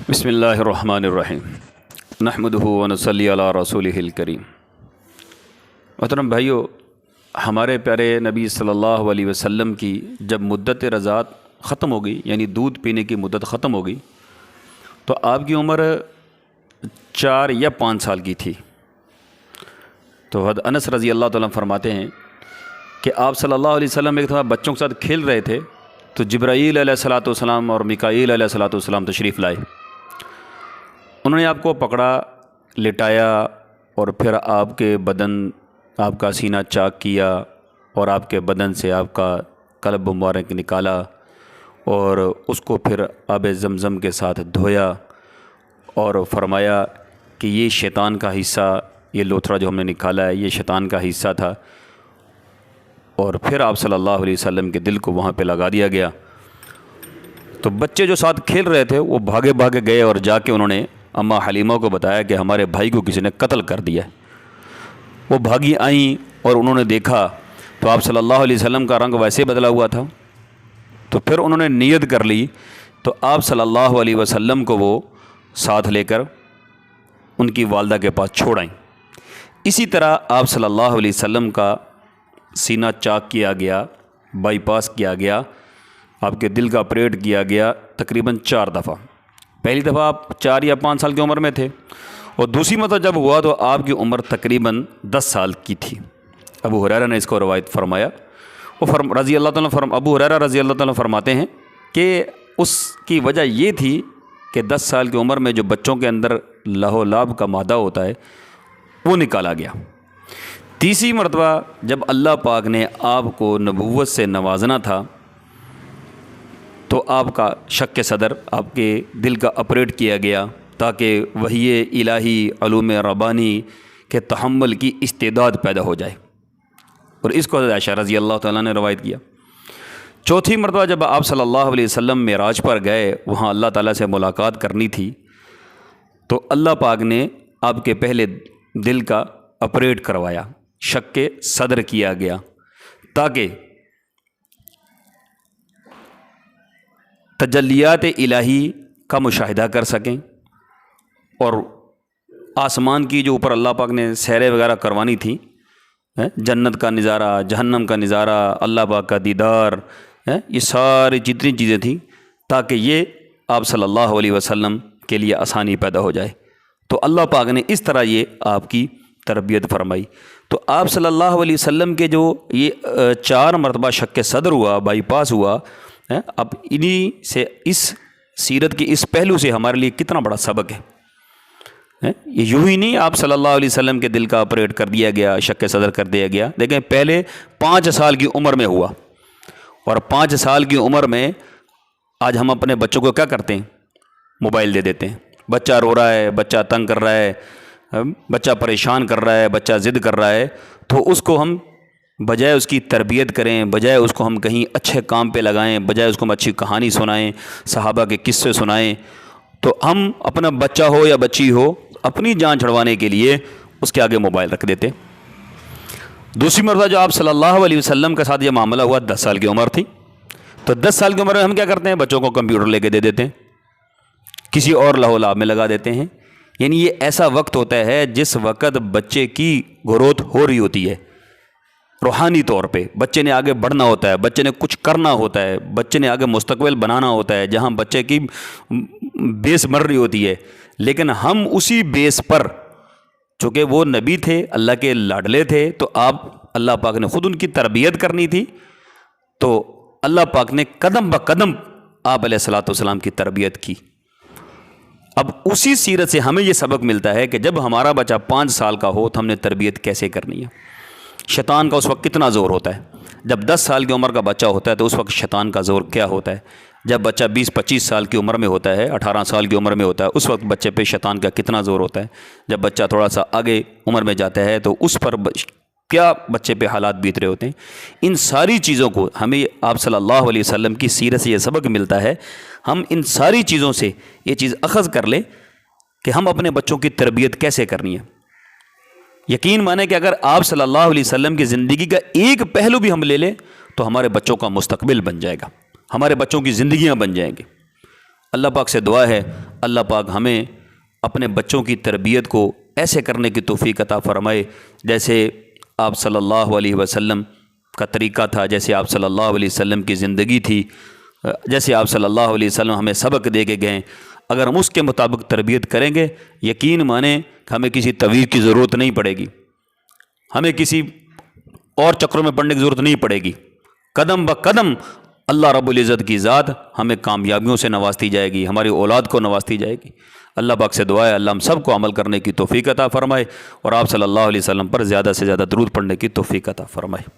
بسم اللہ الرحمن الرحیم نحمدہ ونصلی علی رسولہ الکریم۔ محترم بھائیو، ہمارے پیارے نبی صلی اللہ علیہ وسلم کی جب مدت رضاعت ختم ہو گئی، یعنی دودھ پینے کی مدت ختم ہو گئی، تو آپ کی عمر 4 یا 5 سال کی تھی۔ تو حضرت انس رضی اللہ تعالیٰ فرماتے ہیں کہ آپ صلی اللہ علیہ وسلم ایک دفعہ بچوں کے ساتھ کھیل رہے تھے تو جبرائیل علیہ الصلوۃ والسلام اور میکائیل علیہ الصلوۃ والسلام تشریف لائے۔ انہوں نے آپ کو پکڑا، لٹایا اور پھر آپ کے بدن، آپ کا سینہ چاک کیا اور آپ کے بدن سے آپ کا قلب مبارک نکالا اور اس کو پھر آب زمزم کے ساتھ دھویا اور فرمایا کہ یہ شیطان کا حصہ، یہ لوتھڑا جو ہم نے نکالا ہے یہ شیطان کا حصہ تھا، اور پھر آپ صلی اللہ علیہ وسلم کے دل کو وہاں پہ لگا دیا گیا۔ تو بچے جو ساتھ کھیل رہے تھے وہ بھاگے بھاگے گئے اور جا کے انہوں نے اماں حلیمہ کو بتایا کہ ہمارے بھائی کو کسی نے قتل کر دیا ہے۔ وہ بھاگی آئیں اور انہوں نے دیکھا تو آپ صلی اللہ علیہ وسلم کا رنگ ویسے بدلا ہوا تھا۔ تو پھر انہوں نے نیت کر لی، تو آپ صلی اللہ علیہ وسلم کو وہ ساتھ لے کر ان کی والدہ کے پاس چھوڑ آئیں۔ اسی طرح آپ صلی اللہ علیہ وسلم کا سینہ چاک کیا گیا، بائی پاس کیا گیا، آپ کے دل کا آپریٹ کیا گیا تقریباً 4 دفعہ۔ پہلی دفعہ آپ 4 یا 5 سال کی عمر میں تھے، اور دوسری مرتبہ جب ہوا تو آپ کی عمر تقریباً 10 سال کی تھی۔ ابو ہریرہ نے اس کو روایت فرمایا، وہ ابو ہریرہ رضی اللہ تعالیٰ فرماتے ہیں کہ اس کی وجہ یہ تھی کہ 10 سال کی عمر میں جو بچوں کے اندر لہو و لعب کا مادہ ہوتا ہے وہ نکالا گیا۔ تیسری مرتبہ جب اللہ پاک نے آپ کو نبوت سے نوازنا تھا تو آپ کا شک صدر، آپ کے دل کا آپریٹ کیا گیا تاکہ وحی الہی، علوم ربانی کے تحمل کی استعداد پیدا ہو جائے، اور اس کو حضرت عائشہ رضی اللہ تعالیٰ نے روایت کیا۔ چوتھی مرتبہ جب آپ صلی اللہ علیہ وسلم معراج پر گئے، وہاں اللہ تعالیٰ سے ملاقات کرنی تھی، تو اللہ پاک نے آپ کے پہلے دل کا آپریٹ کروایا، شک صدر کیا گیا تاکہ تجلیات الہی کا مشاہدہ کر سکیں، اور آسمان کی جو اوپر اللہ پاک نے سیریں وغیرہ کروانی تھی، جنت کا نظارہ، جہنم کا نظارہ، اللہ پاک کا دیدار، یہ ساری جتنی چیزیں تھیں تاکہ یہ آپ صلی اللہ علیہ وسلم کے لیے آسانی پیدا ہو جائے۔ تو اللہ پاک نے اس طرح یہ آپ کی تربیت فرمائی۔ تو آپ صلی اللہ علیہ وسلم کے جو یہ 4 مرتبہ شک صدر ہوا، بائی پاس ہوا، اب انہی سے، اس سیرت کے اس پہلو سے ہمارے لیے کتنا بڑا سبق ہے۔ یہ یوں ہی نہیں آپ صلی اللہ علیہ وسلم کے دل کا آپریٹ کر دیا گیا، شک صدر کر دیا گیا۔ دیکھیں پہلے 5 سال کی عمر میں ہوا، اور 5 سال کی عمر میں آج ہم اپنے بچوں کو کیا کرتے ہیں؟ موبائل دے دیتے ہیں۔ بچہ رو رہا ہے، بچہ تنگ کر رہا ہے، بچہ پریشان کر رہا ہے، بچہ ضد کر رہا ہے، تو اس کو ہم بجائے اس کی تربیت کریں، بجائے اس کو ہم کہیں اچھے کام پہ لگائیں، بجائے اس کو ہم اچھی کہانی سنائیں، صحابہ کے قصے سنائیں، تو ہم اپنا بچہ ہو یا بچی ہو اپنی جان چھڑوانے کے لیے اس کے آگے موبائل رکھ دیتے۔ دوسری مرتبہ جو آپ صلی اللہ علیہ وسلم کے ساتھ یہ معاملہ ہوا، 10 سال کی عمر تھی، تو 10 سال کی عمر میں ہم کیا کرتے ہیں؟ بچوں کو کمپیوٹر لے کے دے دیتے ہیں، کسی اور لہو لعب میں لگا دیتے ہیں۔ یعنی یہ ایسا وقت ہوتا ہے جس وقت بچے کی گروتھ ہو رہی ہوتی ہے، روحانی طور پہ بچے نے آگے بڑھنا ہوتا ہے، بچے نے کچھ کرنا ہوتا ہے، بچے نے آگے مستقبل بنانا ہوتا ہے، جہاں بچے کی بیس مر رہی ہوتی ہے۔ لیکن ہم اسی بیس پر، چونکہ وہ نبی تھے، اللہ کے لاڈلے تھے، تو آپ اللہ پاک نے خود ان کی تربیت کرنی تھی، تو اللہ پاک نے قدم بقدم آپ علیہ الصلوۃ والسلام کی تربیت کی۔ اب اسی سیرت سے ہمیں یہ سبق ملتا ہے کہ جب ہمارا بچہ 5 سال کا ہو تو ہم نے تربیت کیسے کرنی ہے۔ شیطان کا اس وقت کتنا زور ہوتا ہے؟ جب 10 سال کی عمر کا بچہ ہوتا ہے تو اس وقت شیطان کا زور کیا ہوتا ہے؟ جب بچہ 20-25 سال کی عمر میں ہوتا ہے، 18 سال کی عمر میں ہوتا ہے، اس وقت بچے پہ شیطان کا کتنا زور ہوتا ہے؟ جب بچہ تھوڑا سا آگے عمر میں جاتا ہے تو اس پر کیا بچے پہ حالات بیت رہے ہوتے ہیں؟ ان ساری چیزوں کو ہمیں آپ صلی اللہ علیہ وسلم کی سیرت سے یہ سبق ملتا ہے۔ ہم ان ساری چیزوں سے یہ چیز اخذ کر لیں کہ ہم اپنے بچوں کی تربیت کیسے کرنی ہے۔ یقین مانیں کہ اگر آپ صلی اللہ علیہ وسلم کی زندگی کا ایک پہلو بھی ہم لے لیں تو ہمارے بچوں کا مستقبل بن جائے گا، ہمارے بچوں کی زندگیاں بن جائیں گی۔ اللہ پاک سے دعا ہے اللہ پاک ہمیں اپنے بچوں کی تربیت کو ایسے کرنے کی توفیق عطا فرمائے جیسے آپ صلی اللہ علیہ وسلم کا طریقہ تھا، جیسے آپ صلی اللہ علیہ وسلم کی زندگی تھی، جیسے آپ صلی اللہ علیہ وسلم ہمیں سبق دے کے گئے۔ اگر ہم اس کے مطابق تربیت کریں گے، یقین مانیں کہ ہمیں کسی طویل کی ضرورت نہیں پڑے گی، ہمیں کسی اور چکروں میں پڑنے کی ضرورت نہیں پڑے گی۔ قدم بہ قدم اللہ رب العزت کی ذات ہمیں کامیابیوں سے نوازتی جائے گی، ہماری اولاد کو نوازتی جائے گی۔ اللہ پاک سے دعا ہے اللہ ہم سب کو عمل کرنے کی توفیق عطا فرمائے اور آپ صلی اللہ علیہ وسلم پر زیادہ سے زیادہ درود پڑھنے کی توفیق عطا فرمائے۔